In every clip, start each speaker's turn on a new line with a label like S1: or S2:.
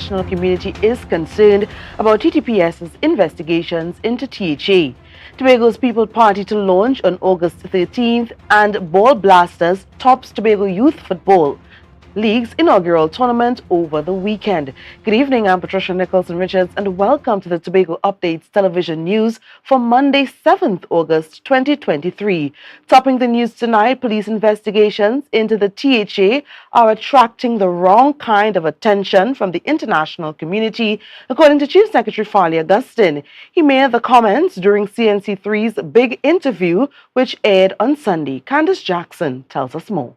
S1: international community is concerned about TTPS's investigations into THA. Tobago's People Party to launch on August 13th, and Ball Blasters tops Tobago Youth Football League's inaugural tournament over the weekend. Good evening, I'm Patricia Nicholson-Richards, and welcome to the Tobago Updates television news for Monday, 7th August 2023. Topping the news tonight, police investigations into the THA are attracting the wrong kind of attention from the international community, according to Chief Secretary Farley Augustine. He made the comments during CNC3's big interview, which aired on Sunday. Candace Jackson tells us more.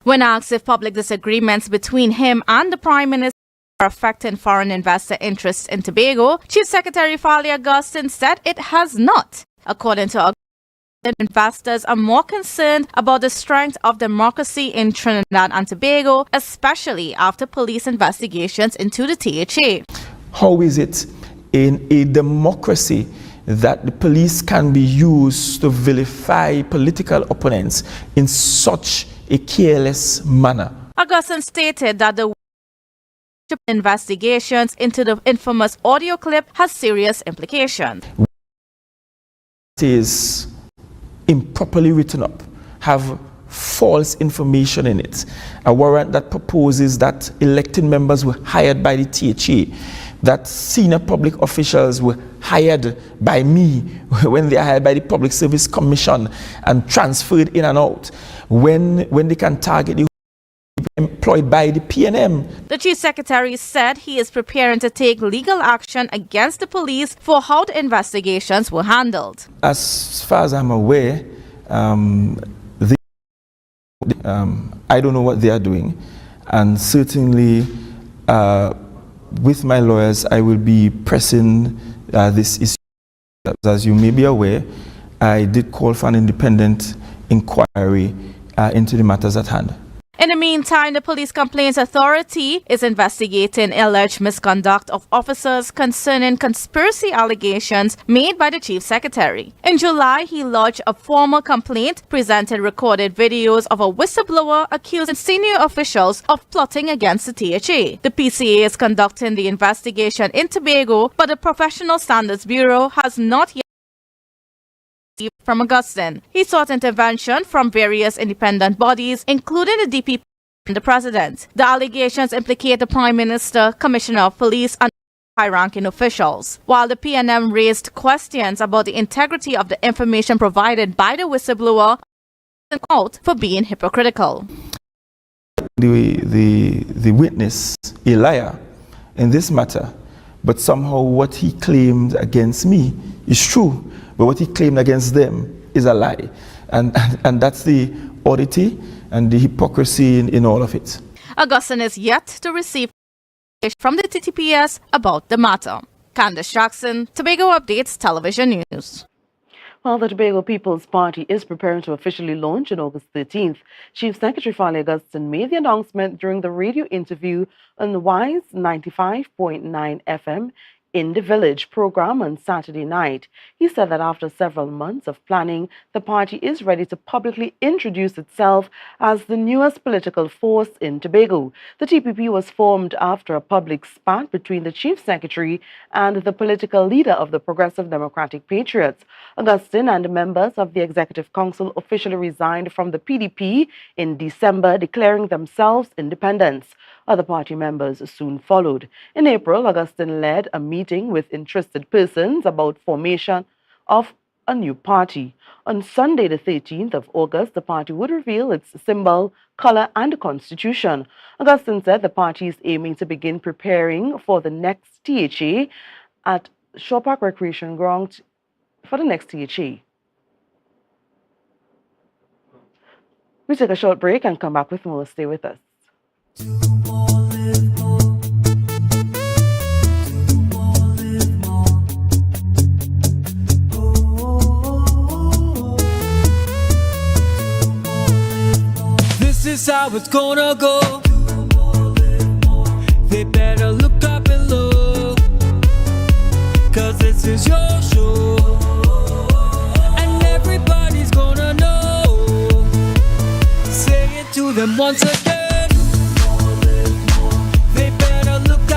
S2: When asked if public disagreements between him and the Prime Minister are affecting foreign investor interests in Tobago, Chief Secretary Farley Augustine said it has not. According to Augustine, investors are more concerned about the strength of democracy in Trinidad and Tobago, especially after police investigations into the THA.
S3: How is it in a democracy that the police can be used to vilify political opponents in such a careless manner?
S2: Augustine stated that the investigations into the infamous audio clip has serious implications.
S3: It is improperly written up, have false information in it. A warrant that proposes that elected members were hired by the THA, that senior public officials were hired by me when they are hired by the Public Service Commission and transferred in and out, when they can target the employed by the PNM.
S2: The Chief Secretary said he is preparing to take legal action against the police for how the investigations were handled.
S3: As far as I'm aware, I don't know what they are doing, and certainly with my lawyers I will be pressing this issue. As you may be aware, I did call for an independent inquiry into the matters at hand.
S2: In the meantime, the Police Complaints Authority is investigating alleged misconduct of officers concerning conspiracy allegations made by the Chief Secretary. In July, he lodged a formal complaint, presented recorded videos of a whistleblower accusing senior officials of plotting against the THA. The PCA is conducting the investigation in Tobago, but the Professional Standards Bureau has not yet from Augustine. He sought intervention from various independent bodies, including the DPP and the President. The allegations implicate the Prime Minister, Commissioner of Police, and high-ranking officials, while the PNM raised questions about the integrity of the information provided by the whistleblower and out for being hypocritical.
S3: The witness, a liar in this matter, but somehow what he claimed against me is true. But what he claimed against them is a lie. And that's the oddity and the hypocrisy in all of it.
S2: Augustine is yet to receive from the TTPS about the matter. Candace Jackson, Tobago Updates Television News.
S1: Well, the Tobago People's Party is preparing to officially launch on August 13th. Chief Secretary Farley Augustine made the announcement during the radio interview on WISE 95.9 FM in the Village program on Saturday night. He said that after several months of planning, the party is ready to publicly introduce itself as the newest political force in Tobago. The TPP was formed after a public spat between the Chief Secretary and the political leader of the Progressive Democratic Patriots. Augustine and members of the Executive Council officially resigned from the PDP in December, declaring themselves independents. Other party members soon followed. In April, Augustine led a meeting with interested persons about formation of a new party. On Sunday, the 13th of August, the party would reveal its symbol, color, and constitution. Augustine said the party is aiming to begin preparing for the next THA at Shaw Park Recreation Ground for the next THA. We take a short break and come back with more. Stay with us.
S4: This is how it's gonna go. They better look up and look, 'cause this is your show, and everybody's gonna know. Say it to them once again. They better look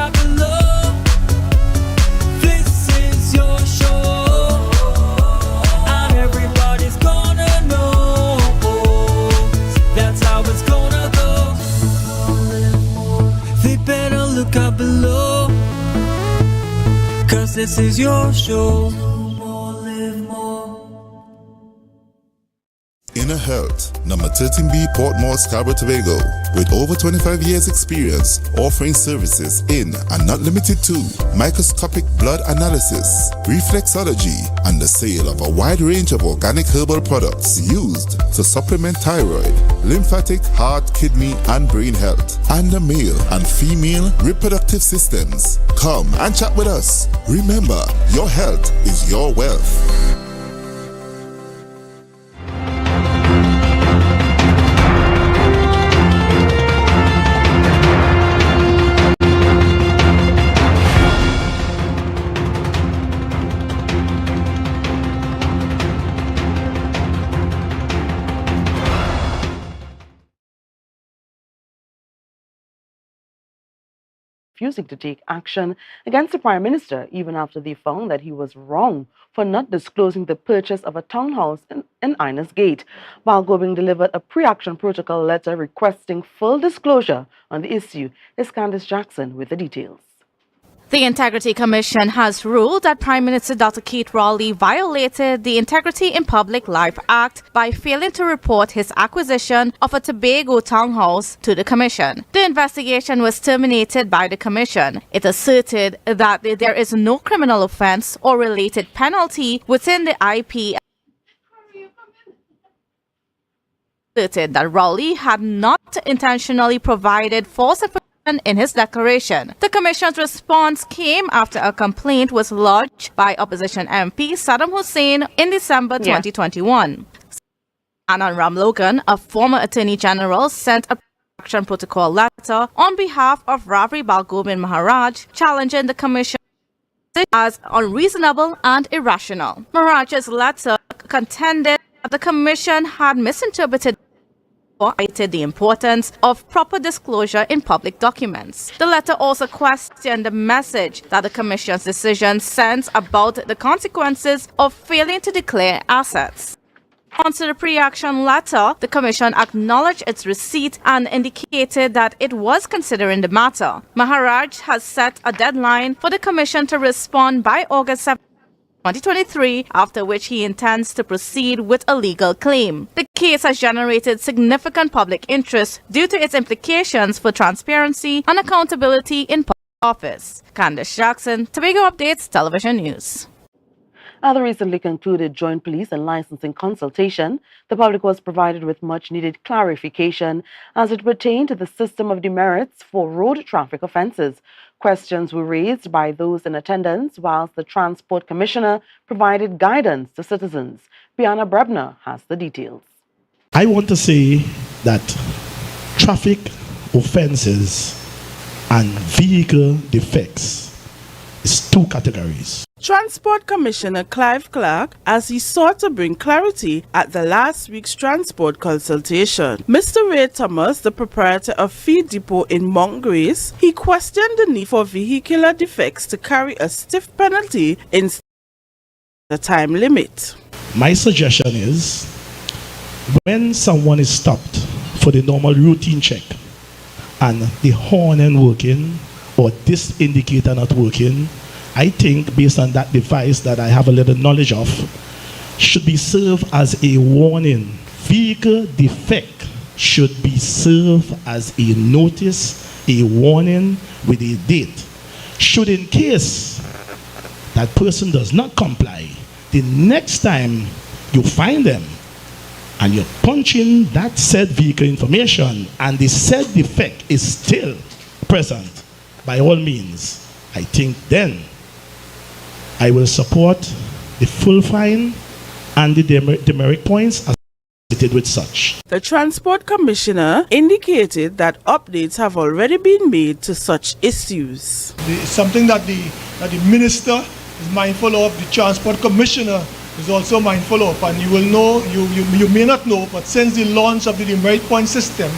S4: this is your show.
S5: Inner Health, number 13B Portmore, Scarborough, Tobago, with over 25 years experience offering services in and not limited to microscopic blood analysis, reflexology, and the sale of a wide range of organic herbal products used to supplement thyroid, lymphatic, heart, kidney, and brain health, and the male and female reproductive systems. Come and chat with us. Remember, your health is your wealth.
S1: Refusing to take action against the Prime Minister even after they found that he was wrong for not disclosing the purchase of a townhouse in Inez Gate. Balgobin delivered a pre-action protocol letter requesting full disclosure on the issue. Is Candice Jackson with the details.
S2: The Integrity Commission has ruled that Prime Minister Dr. Keith Rowley violated the Integrity in Public Life Act by failing to report his acquisition of a Tobago townhouse to the Commission. The investigation was terminated by the Commission. It asserted that there is no criminal offence or related penalty within the IP. Asserted that Rowley had not intentionally provided false information in his declaration. The Commission's response came after a complaint was lodged by opposition MP Saddam Hussein in December 2021. Anand Ramlogan, a former Attorney General, sent a action protocol letter on behalf of Ravri Balgobin Maharaj challenging the Commission as unreasonable and irrational. Maharaj's letter contended that the Commission had misinterpreted the importance of proper disclosure in public documents. The letter also questioned the message that the Commission's decision sends about the consequences of failing to declare assets. Answer the pre-action letter, the Commission acknowledged its receipt and indicated that it was considering the matter. Maharaj has set a deadline for the Commission to respond by August 7, 2023, after which he intends to proceed with a legal claim. The case has generated significant public interest due to its implications for transparency and accountability in public office. Candice Jackson, Tobago Updates Television News.
S1: At the recently concluded joint police and licensing consultation, the public was provided with much-needed clarification as it pertained to the system of demerits for road traffic offences. Questions were raised by those in attendance, whilst the Transport Commissioner provided guidance to citizens. Piana Brebner has the details.
S6: I want to say that traffic offences and vehicle defects is two categories.
S7: Transport Commissioner Clive Clark, as he sought to bring clarity at the last week's transport consultation. Mr. Ray Thomas, the proprietor of Feed Depot in Mount Grace, he questioned the need for vehicular defects to carry a stiff penalty instead of the time limit.
S6: My suggestion is, when someone is stopped for the normal routine check and the horn ain't working or this indicator not working, I think, based on that device that I have a little knowledge of, should be served as a warning. Vehicle defect should be served as a notice, a warning with a date. Should, in case that person does not comply, the next time you find them and you're punching that said vehicle information and the said defect is still present, by all means, I think then I will support the full fine and the demerit points associated with such.
S7: The Transport Commissioner indicated that updates have already been made to such issues.
S8: It's something that the Minister is mindful of, the Transport Commissioner is also mindful of, and you will know, you may not know, but since the launch of the demerit point system,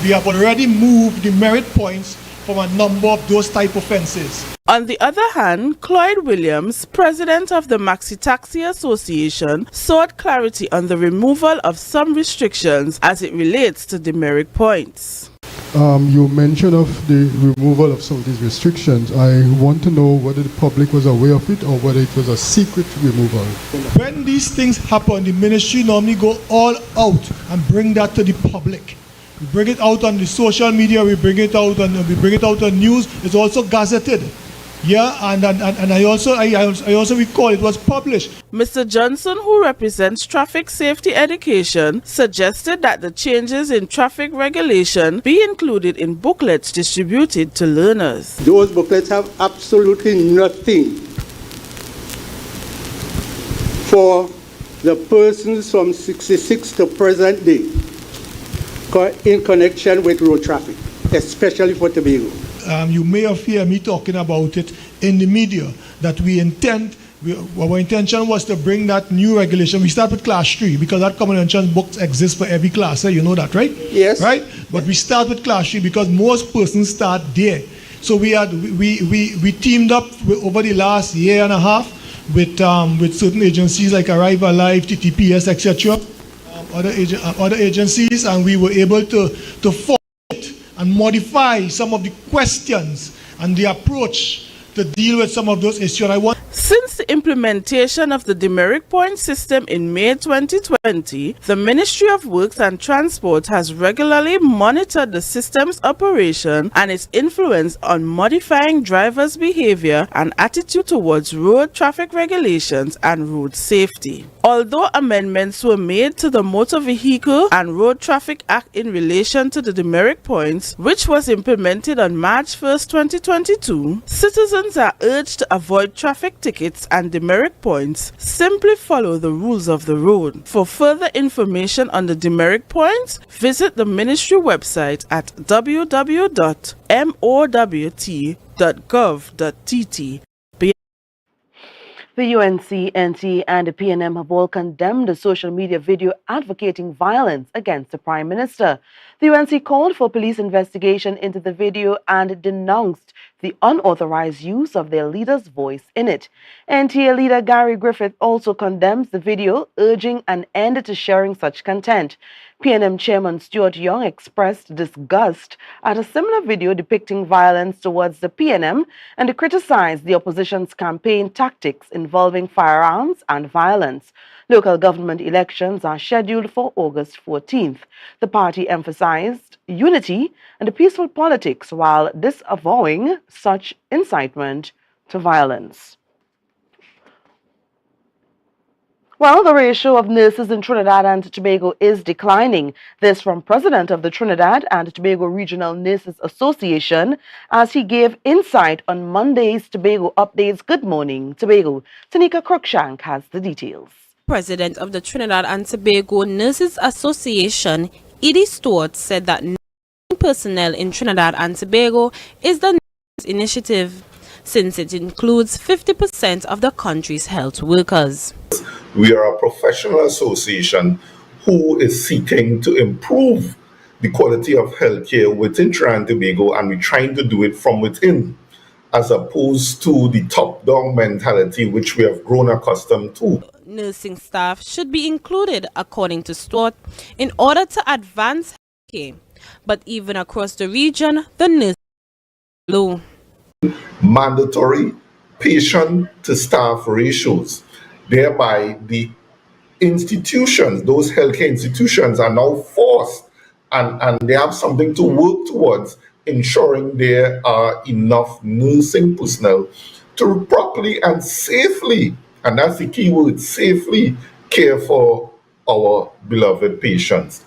S8: we have already moved the merit points from a number of those type of offences.
S7: On the other hand, Cloyd Williams, president of the Maxi Taxi Association, sought clarity on the removal of some restrictions as it relates to demerit points.
S9: You mentioned of the removal of some of these restrictions. I want to know whether the public was aware of it or whether it was a secret removal.
S8: When these things happen, the ministry normally go all out and bring that to the public. We bring it out on the social media, we bring it out on news. It's also gazetted. Yeah, and I also recall it was published.
S7: Mr. Johnson, who represents Traffic Safety Education, suggested that the changes in traffic regulation be included in booklets distributed to learners.
S10: Those booklets have absolutely nothing for the persons from 66 to present day in connection with road traffic, especially for Tobago.
S8: You may have heard me talking about it in the media, that our intention was to bring that new regulation. We start with class 3 because that comprehension books exist for every class. You know that, right?
S10: Yes.
S8: Right? But we start with class 3 because most persons start there. So we teamed up over the last year and a half with certain agencies like Arrive Alive, TTPS, etc., other agencies, and we were able to form and modify some of the questions and the approach to deal with some of those issues.
S7: Since the implementation of the demerit point system in May 2020, the Ministry of Works and Transport has regularly monitored the system's operation and its influence on modifying drivers' behavior and attitude towards road traffic regulations and road safety. Although amendments were made to the Motor Vehicle and Road Traffic Act in relation to the demerit points, which was implemented on March 1, 2022, citizens are urged to avoid traffic tickets and demerit points. Simply follow the rules of the road. For further information on the demerit points, visit the ministry website at www.mowt.gov.tt.
S1: The UNC, NT, and the PNM have all condemned the social media video advocating violence against the Prime Minister. The UNC called for police investigation into the video and denounced the unauthorized use of their leader's voice in it. NTA leader Gary Griffith also condemns the video, urging an end to sharing such content. PNM Chairman Stuart Young expressed disgust at a similar video depicting violence towards the PNM and criticized the opposition's campaign tactics involving firearms and violence. Local government elections are scheduled for August 14th. The party emphasized unity and peaceful politics while disavowing such incitement to violence. Well, the ratio of nurses in Trinidad and Tobago is declining. This from President of the Trinidad and Tobago Regional Nurses Association as he gave insight on Monday's Tobago Updates. Good morning, Tobago. Tanika Cruikshank has the details.
S11: President of the Trinidad and Tobago Nurses Association, Edie Stewart, said that nursing personnel in Trinidad and Tobago is the nurses initiative, since it includes 50% of the country's health workers.
S12: We are a professional association who is seeking to improve the quality of healthcare within Trinidad and Tobago, and we're trying to do it from within, as opposed to the top-down mentality which we have grown accustomed to.
S11: Nursing staff should be included, according to Stewart, in order to advance healthcare. But even across the region, the nursing is low.
S12: Mandatory patient-to-staff ratios. Thereby, the institutions, those healthcare institutions, are now forced and they have something to work towards, ensuring there are enough nursing personnel to properly and safely, and that's the key word, safely care for our beloved patients.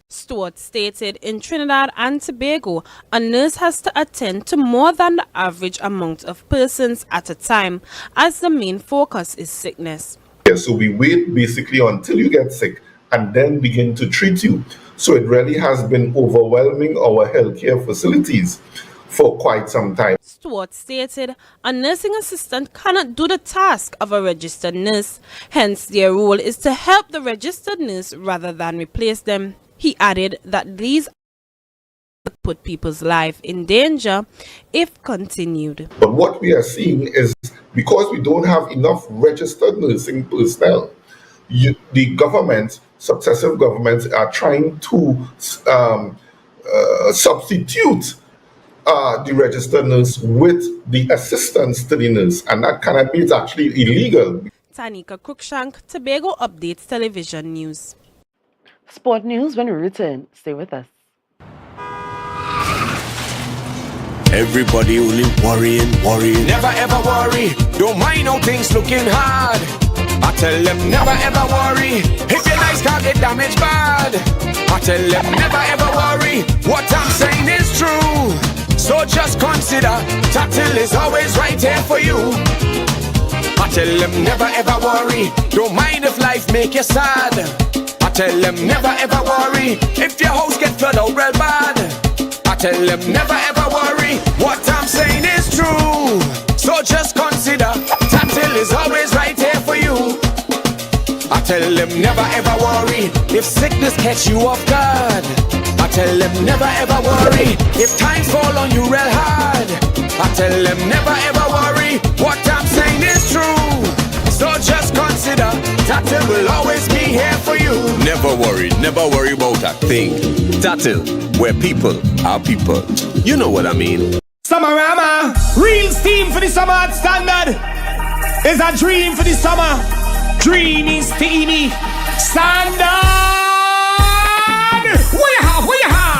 S11: Stewart stated in Trinidad and Tobago, a nurse has to attend to more than the average amount of persons at a time, as the main focus is sickness.
S12: Yeah, so we wait basically until you get sick and then begin to treat you. So it really has been overwhelming our healthcare facilities for quite some time.
S11: Stewart stated a nursing assistant cannot do the task of a registered nurse. Hence, their role is to help the registered nurse rather than replace them. He added that these put people's life in danger if continued.
S12: But what we are seeing is, because we don't have enough registered nursing personnel, the government, successive governments, are trying to substitute the registered nurse with the assistance to the nurse, and that cannot be. It's actually illegal.
S11: Tanika Cruikshank, Tobago Updates Television News.
S1: Sport news when we return. Stay with us.
S13: Everybody only worrying. Never ever worry. Don't mind how things looking hard. I tell them never ever worry. If your nice car get damaged bad, I tell them never ever worry. What I'm saying is true. So just consider Tatil is always right here for you. I tell them never ever worry. Don't mind if life make you sad. I tell them never ever worry. If your house get flooded out real bad, I tell them never ever worry. What I'm saying is true. So just consider Tatil is always right here for you. I tell them never ever worry. If sickness catch you off guard, I tell them never ever worry. If times fall on you real hard, I tell them never ever worry. What I'm saying is true. So just consider Tatil will always be here for you.
S14: Never worry about a thing. Tatil, where people are people. You know what I mean.
S15: Summerama, real steam for the summer at Standard. Is a dream for the summer. Dreamy, steamy, Standard. What you have?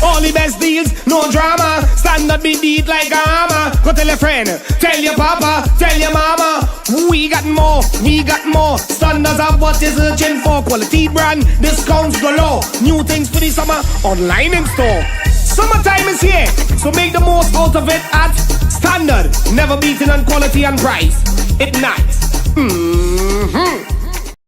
S15: All the best deals, no drama. Standard be beat like a hammer. Go tell your friend, tell your papa, tell your mama. We got more. Standards have what you're searching for. Quality brand, discounts galore. New things for the summer, online in store. Summertime is here, so make the most out of it at Standard. Never beating on quality and price. It nice.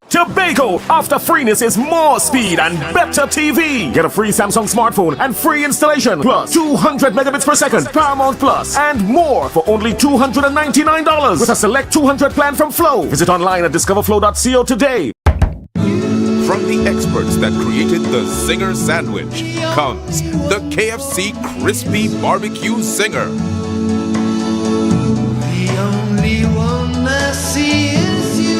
S16: Tobago, after freeness is more speed and better TV. Get a free Samsung smartphone and free installation, plus 200 megabits per second, Paramount Plus, and more for only $299 with a select 200 plan from Flow. Visit online at discoverflow.co today.
S17: From the experts that created the Zinger sandwich comes the KFC Crispy Barbecue Zinger.
S4: The only one I see is you.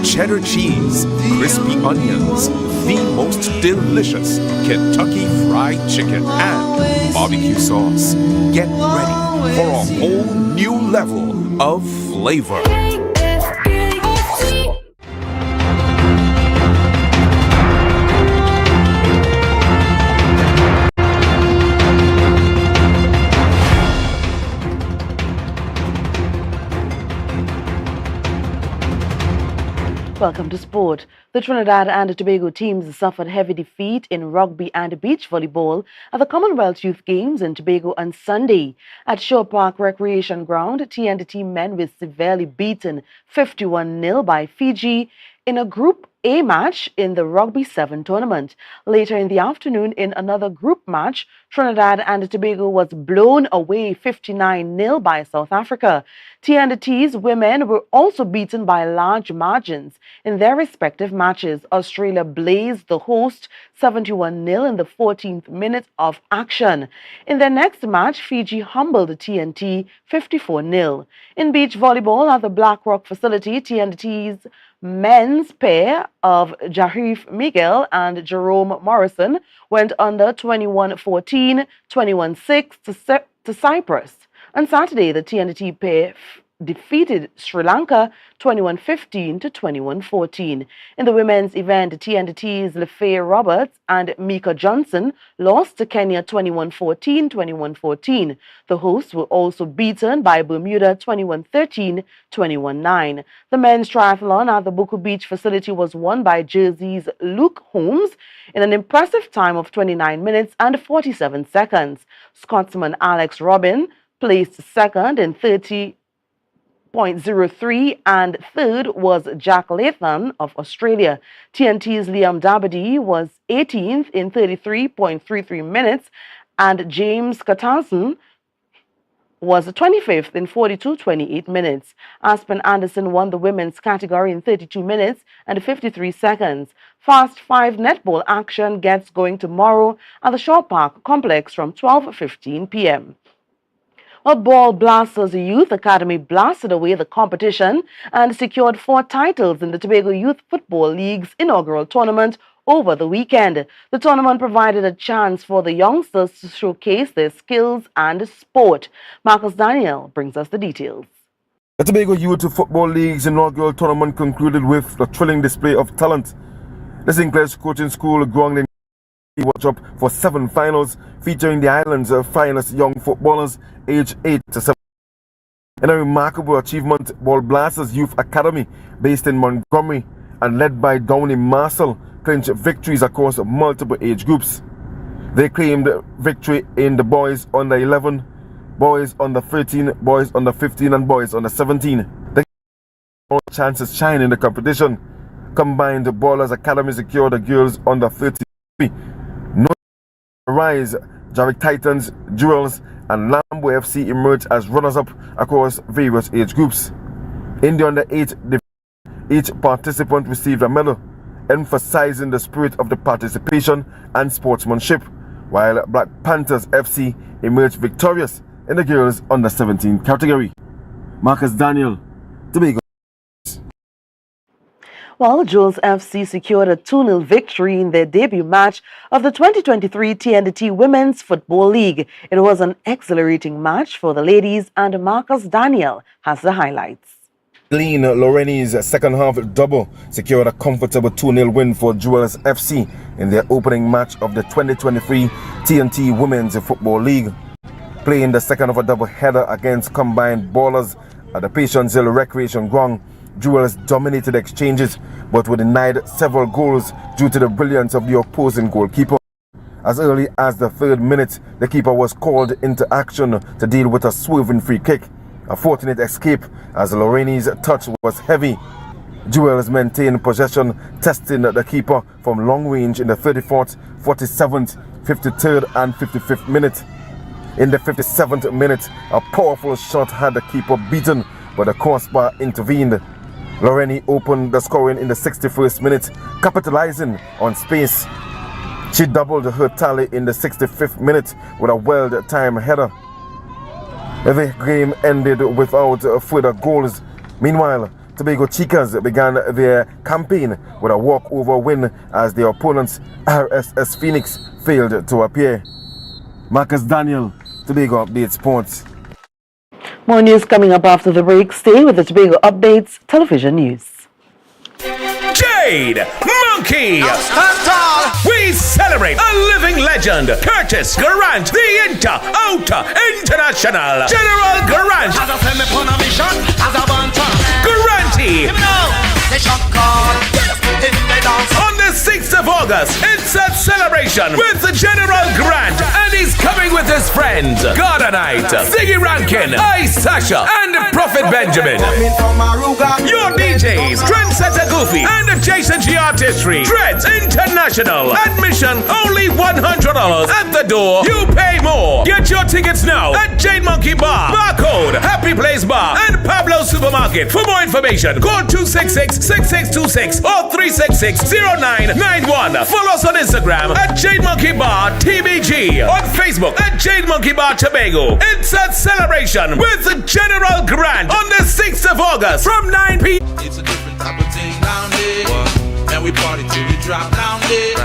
S17: Cheddar cheese, crispy onions, the most delicious Kentucky Fried Chicken, and barbecue sauce. Get ready for a whole new level of flavor.
S1: Welcome to sport. The Trinidad and Tobago teams suffered heavy defeat in rugby and beach volleyball at the Commonwealth Youth Games in Tobago on Sunday. At Shore Park Recreation Ground, T&T men were severely beaten 51-0 by Fiji in a Group A match in the Rugby 7 tournament. Later in the afternoon, in another group match, Trinidad and Tobago was blown away 59-0 by South Africa. T&T's women were also beaten by large margins in their respective matches. Australia blazed the host 71-0 in the 14th minute of action. In their next match, Fiji humbled T&T 54-0. In beach volleyball at the Black Rock facility, T&T's men's pair of Jahif Miguel and Jerome Morrison went under 21-14, 21-6 to Cyprus. On Saturday, the T&T pair defeated Sri Lanka 21-15 to 21-14. In the women's event, T&T's LeFay Roberts and Mika Johnson lost to Kenya 21-14, 21-14. The hosts were also beaten by Bermuda 21-13, 21-9. The men's triathlon at the Buku Beach facility was won by Jersey's Luke Holmes in an impressive time of 29 minutes and 47 seconds. Scotsman Alex Robin placed second in 30.03 and third was Jack Latham of Australia. TNT's Liam Dabadi was 18th in 33.33 minutes and James Catterson was 25th in 42.28 minutes. Aspen Anderson won the women's category in 32 minutes and 53 seconds. Fast 5 netball action gets going tomorrow at the Shaw Park complex from 12:15 p.m. Well, Ball Blasters Youth Academy blasted away the competition and secured 4 titles in the Tobago Youth Football League's inaugural tournament over the weekend. The tournament provided a chance for the youngsters to showcase their skills and sport. Marcus Daniel brings us the details.
S18: The Tobago Youth Football League's inaugural tournament concluded with a thrilling display of talent. The Sinclair's coaching school grounded watch up for 7 finals featuring the island's finest young footballers aged 8 to 7. In a remarkable achievement, Ball Blasters Youth Academy, based in Montgomery and led by Downey Marcel, clinched victories across multiple age groups. They claimed victory in the boys under 11, boys under 13, boys under 15 and boys under 17. The all chances shine in the competition. Combined Ballers Academy secured the girls under 13. No Rise, Jarrick Titans, Jewels and Lambo FC emerged as runners-up across various age groups. In the under-8 division, each participant received a medal, emphasizing the spirit of the participation and sportsmanship, while Black Panthers FC emerged victorious in the girls under 17 category. Marcus Daniel, Tobago.
S1: Well, Jewels FC secured a 2-0 victory in their debut match of the 2023 TNT Women's Football League. It was an exhilarating match for the ladies, and Marcus Daniel has the highlights.
S18: Lean Loreni's second half double secured a comfortable 2-0 win for Jewels FC in their opening match of the 2023 TNT Women's Football League. Playing the second of a double header against combined ballers at the Patience Hill Recreation Ground, Jewels dominated exchanges but were denied several goals due to the brilliance of the opposing goalkeeper. As early as the 3rd minute, the keeper was called into action to deal with a swerving free kick. A fortunate escape as Loreni's touch was heavy. Jewels maintained possession, testing the keeper from long range in the 34th, 47th, 53rd and 55th minute. In the 57th minute, a powerful shot had the keeper beaten, but the crossbar intervened. Loreni opened the scoring in the 61st minute, capitalizing on space. She doubled her tally in the 65th minute with a well-timed header. The game ended without further goals. Meanwhile, Tobago Chicas began their campaign with a walkover win as their opponents, RSS Phoenix, failed to appear. Marcus Daniel, Tobago Update Sports.
S1: More news coming up after the break. Stay with the Tobago Updates Television News.
S19: Jade Monkey! We celebrate a living legend, Curtis Garant, the Outer International General Garant. Garanti. On the 6th of August, it's a celebration with the General Grant, and he's coming with his friends, Gordonite, Ziggy Rankin, Ice Sasha, and Prophet Benjamin. Your DJs, Trendsetter Goofy, and Jason G Artistry, Dreads International. Admission only $100 at the door. You pay more. Get your tickets now at Jade Monkey Bar, Barcode, Happy Place Bar, and Pablo Supermarket. For more information, call 266-6626 or 366-0991. Follow us on Instagram at Jade Monkey Bar TBG, on Facebook at Jade Monkey Bar Tobago. It's a celebration with the General Grant on the 6th of August from 9 p.m.
S20: It's a different type of thing down there. And we party till we drop down there.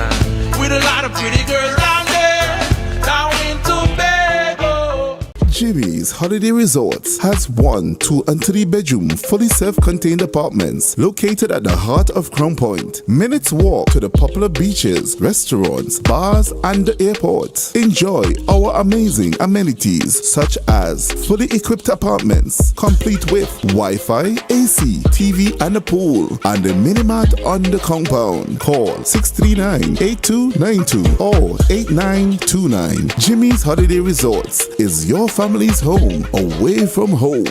S20: With a lot of pretty girls down there. Down in Tobago.
S5: Jimmy's Holiday Resorts has 1, 2 and 3 bedroom fully self-contained apartments located at the heart of Crown Point. Minutes walk to the popular beaches, restaurants, bars and the airport. Enjoy our amazing amenities such as fully equipped apartments complete with Wi-Fi, AC, TV and a pool, and a mini-mart on the compound. Call 639-8292 or 8929. Jimmy's Holiday Resorts is your family's home away from home.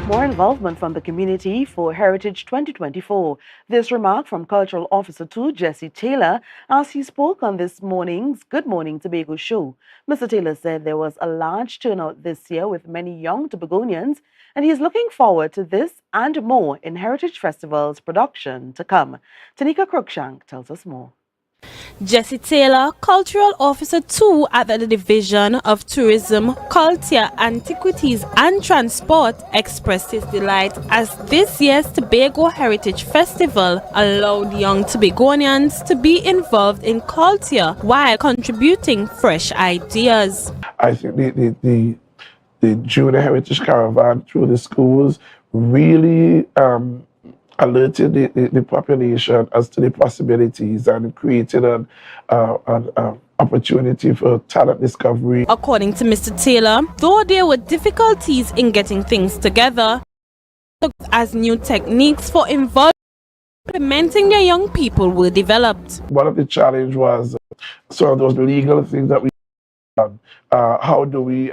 S1: More involvement from the community for Heritage 2024. This remark from Cultural Officer 2 Jesse Taylor as he spoke on this morning's Good Morning Tobago show. Mr. Taylor said there was a large turnout this year with many young Tobagonians, and he is looking forward to this and more in Heritage Festival's production to come. Tanika Cruikshank tells us more.
S11: Jessie Taylor, Cultural Officer 2 at the Division of Tourism, Culture, Antiquities and Transport, expressed his delight as this year's Tobago Heritage Festival allowed young Tobagonians to be involved in culture while contributing fresh ideas.
S21: I think the Junior Heritage Caravan through the schools really alerted the population as to the possibilities and created an opportunity for talent discovery.
S11: According to Mr. Taylor, though there were difficulties in getting things together, as new techniques for implementing their young people were developed.
S21: One of the challenges was some of those legal things that we done. How do we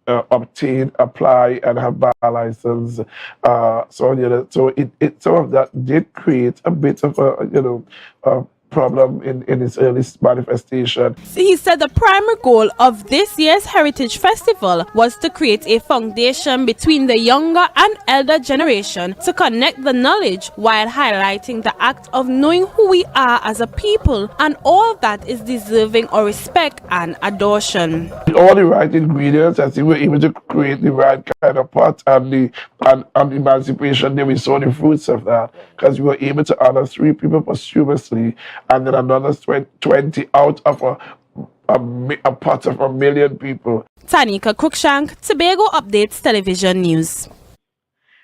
S21: obtain, apply, and have bar license? So some of that did create a bit of a problem in its early manifestation.
S11: He said the primary goal of this year's Heritage Festival was to create a foundation between the younger and elder generation to connect the knowledge while highlighting the act of knowing who we are as a people and all that is deserving of respect and adoration.
S21: All the right ingredients, I think we're able to create the right kind of pot, and the emancipation day we saw the fruits of that, because we were able to honor 3 people posthumously, and then another 20 out of a pot of 1 million people.
S11: Tanika Cruikshank, Tobago Updates Television News.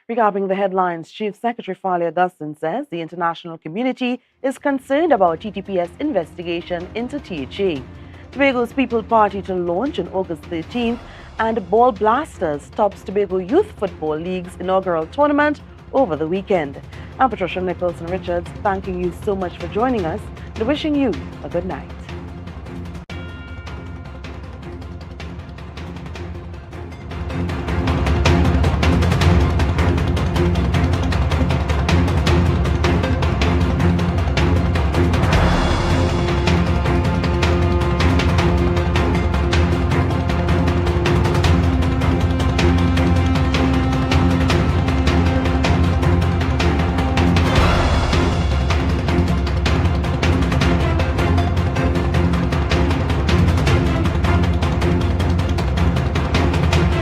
S1: Regarding the headlines, Chief Secretary Farley Augustine says the international community is concerned about TTP's investigation into THA. Tobago's People Party to launch on August 13th, and Ball Blasters tops Tobago Youth Football League's inaugural tournament over the weekend. I'm Patricia Nicholson Richards, thanking you so much for joining us and wishing you a good night.